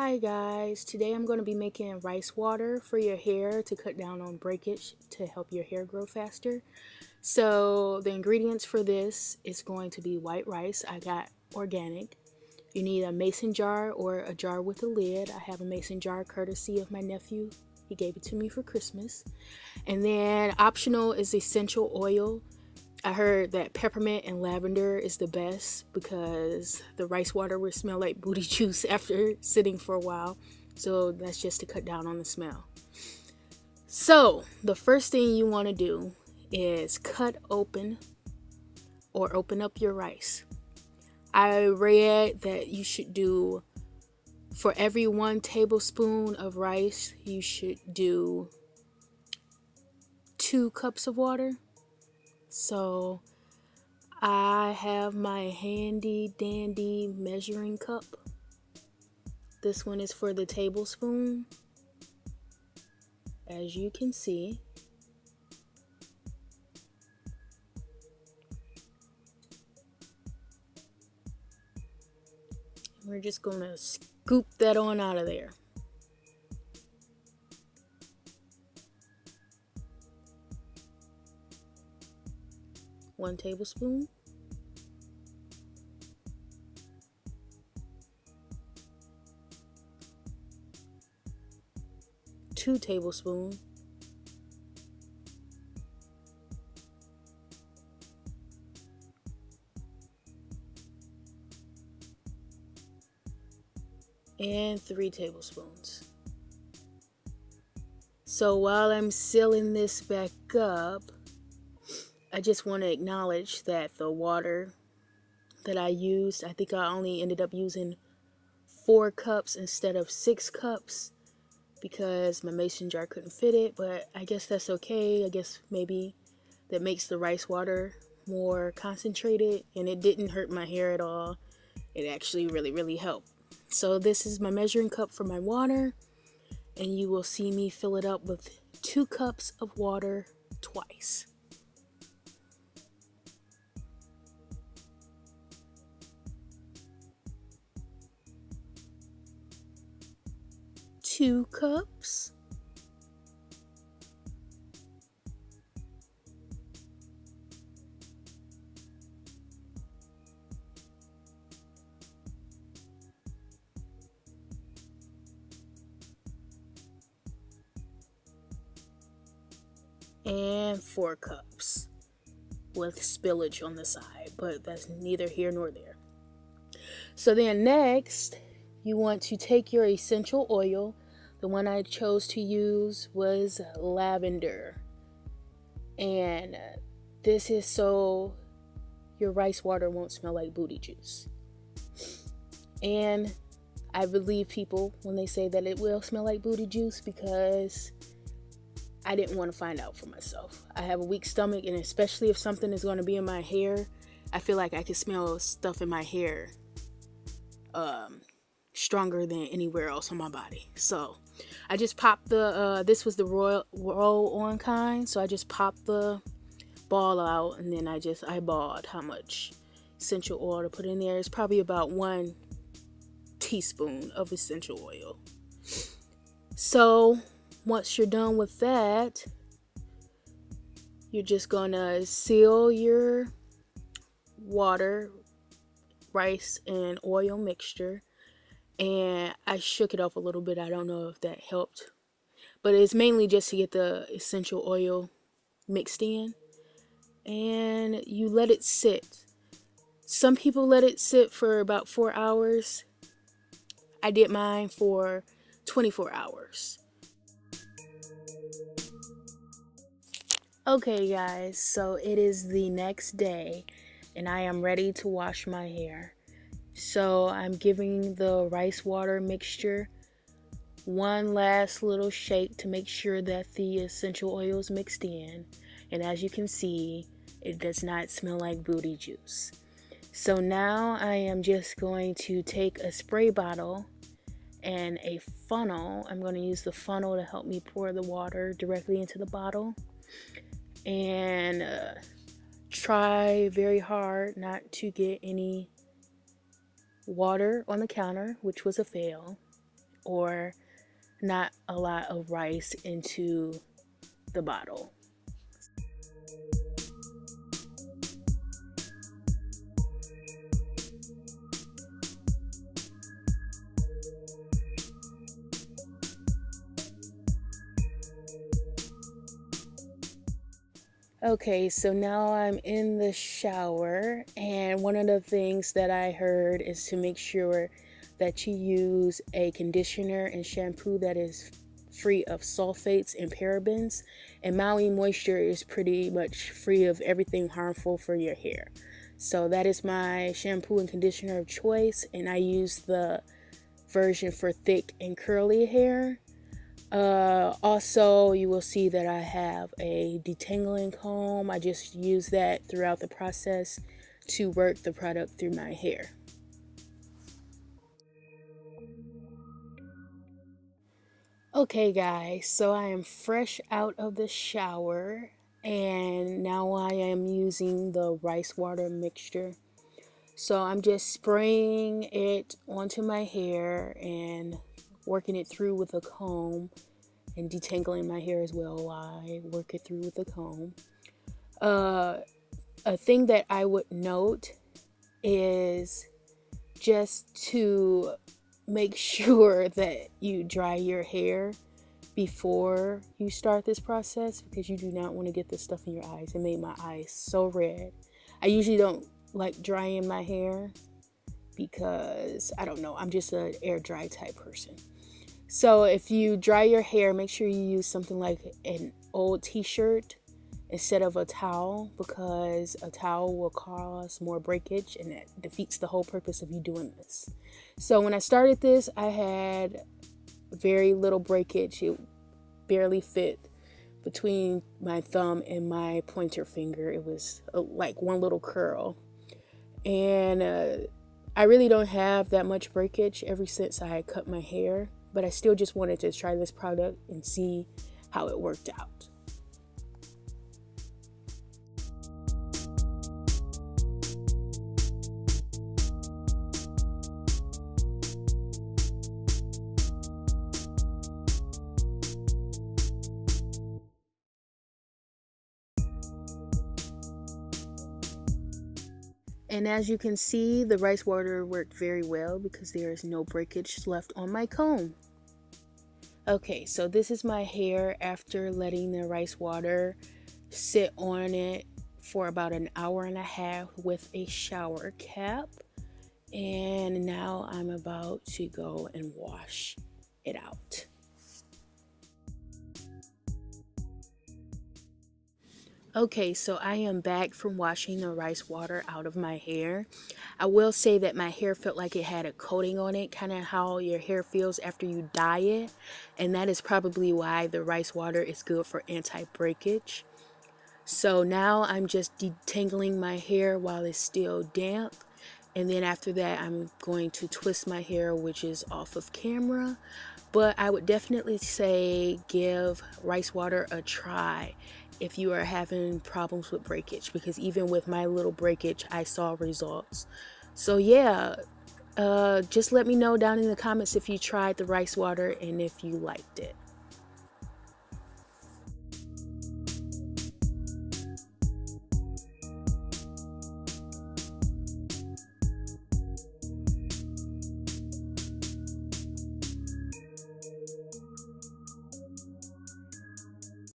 Hi guys, today I'm going to be making rice water for your hair to cut down on breakage to help your hair grow faster. So the ingredients for this is going to be white rice. I got organic. You need a mason jar or a jar with a lid. I have a mason jar courtesy of my nephew. He gave it to me for Christmas. And then optional is essential oil. I heard that peppermint and lavender is the best because the rice water will smell like booty juice after sitting for a while. So that's just to cut down on the smell. So the first thing you want to do is cut open or open up your rice. I read that you should do, for every 1 tablespoon of rice, you should do 2 cups of water. So I have my handy dandy measuring cup. This one is for the tablespoon, as you can see. We're just gonna scoop that on out of there. One tablespoon. 2 tablespoons. 3 tablespoons. So while I'm sealing this back up, I just want to acknowledge that the water that I used, I think I only ended up using 4 cups instead of 6 cups because my mason jar couldn't fit it, but I guess that's okay. I guess maybe that makes the rice water more concentrated, and it didn't hurt my hair at all. It actually really helped. So this is my measuring cup for my water, and you will see me fill it up with 2 cups of water twice. Two cups. And 4 cups with spillage on the side, but that's neither here nor there. So then next, you want to take your essential oil. The one I chose to use was lavender. And this is so your rice water won't smell like booty juice. And I believe people when they say that it will smell like booty juice because I didn't want to find out for myself. I have a weak stomach, and especially if something is going to be in my hair, I feel like I can smell stuff in my hair stronger than anywhere else on my body. So I just popped the this was the roll-on kind, so I just popped the ball out, and then I just eyeballed how much essential oil to put in there. It's probably about 1 teaspoon of essential oil. So once you're done with that, you're just gonna seal your water, rice, and oil mixture. And I shook it up a little bit. I don't know if that helped, but it's mainly just to get the essential oil mixed in. And you let it sit. Some people let it sit for about 4 hours. I did mine for 24 hours. Okay guys, so it is the next day and I am ready to wash my hair. So I'm giving the rice water mixture one last little shake to make sure that the essential oil is mixed in. And as you can see, it does not smell like booty juice. So now I am just going to take a spray bottle and a funnel. I'm going to use the funnel to help me pour the water directly into the bottle. And try very hard not to get any water on the counter, which was a fail. or not a lot of rice into the bottle. Okay, so now I'm in the shower, and one of the things that I heard is to make sure that you use a conditioner and shampoo that is free of sulfates and parabens. And Maui Moisture is pretty much free of everything harmful for your hair. So that is my shampoo and conditioner of choice, and I use the version for thick and curly hair. Also, you will see that I have a detangling comb. I just use that throughout the process to work the product through my hair. Okay guys, so I am fresh out of the shower, and now I am using the rice water mixture. So I'm just spraying it onto my hair and working it through with a comb, and detangling my hair as well while I work it through with a comb. A thing that I would note is just to make sure that you dry your hair before you start this process, because you do not want to get this stuff in your eyes. It made my eyes so red. I usually don't like drying my hair because, I don't know, I'm just an air dry type person. So if you dry your hair, make sure you use something like an old t-shirt instead of a towel, because a towel will cause more breakage and that defeats the whole purpose of you doing this. So when I started this, I had very little breakage. It barely fit between my thumb and my pointer finger. It was like one little curl. And I really don't have that much breakage ever since I cut my hair, but I still just wanted to try this product and see how it worked out. And as you can see, the rice water worked very well because there is no breakage left on my comb. Okay, so this is my hair after letting the rice water sit on it for about an hour and a half with a shower cap. And now I'm about to go and wash it out. Okay, so I am back from washing the rice water out of my hair. I will say that my hair felt like it had a coating on it, kind of how your hair feels after you dye it. And that is probably why the rice water is good for anti-breakage. So now I'm just detangling my hair while it's still damp. And then after that, I'm going to twist my hair, which is off of camera. But I would definitely say give rice water a try if you are having problems with breakage, because even with my little breakage, I saw results. So yeah, just let me know down in the comments if you tried the rice water and if you liked it.